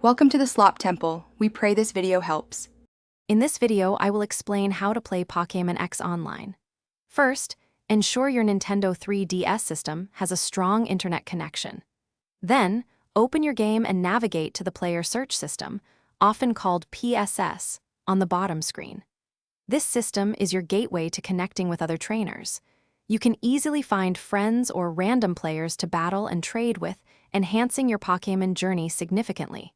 Welcome to the Slop Temple. We pray this video helps. In this video, I will explain how to play Pokémon X online. First, ensure your Nintendo 3DS system has a strong internet connection. Then, open your game and navigate to the player search system, often called PSS, on the bottom screen. This system is your gateway to connecting with other trainers. You can easily find friends or random players to battle and trade with, enhancing your Pokémon journey significantly.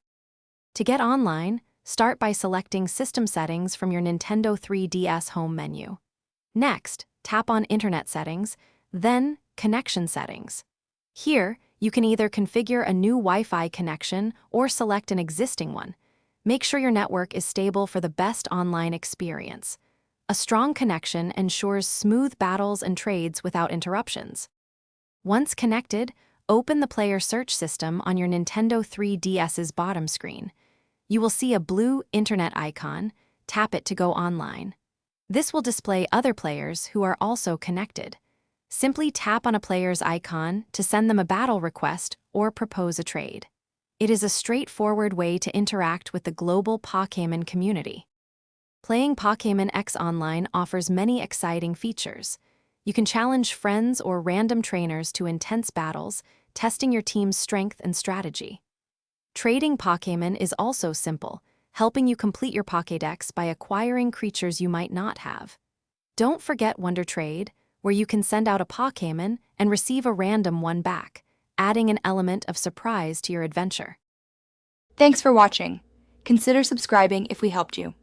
To get online, start by selecting System Settings from your Nintendo 3DS home menu. Next, tap on Internet Settings, then Connection Settings. Here, you can either configure a new Wi-Fi connection or select an existing one. Make sure your network is stable for the best online experience. A strong connection ensures smooth battles and trades without interruptions. Once connected, open the player search system on your Nintendo 3DS's bottom screen. You will see a blue internet icon. Tap it to go online. This will display other players who are also connected. Simply tap on a player's icon to send them a battle request or propose a trade. It is a straightforward way to interact with the global Pokémon community. Playing Pokémon X online offers many exciting features. You can challenge friends or random trainers to intense battles, testing your team's strength and strategy. Trading Pokémon is also simple, helping you complete your Pokédex by acquiring creatures you might not have. Don't forget Wonder Trade, where you can send out a Pokémon and receive a random one back, adding an element of surprise to your adventure. Thanks for watching. Consider subscribing if we helped you.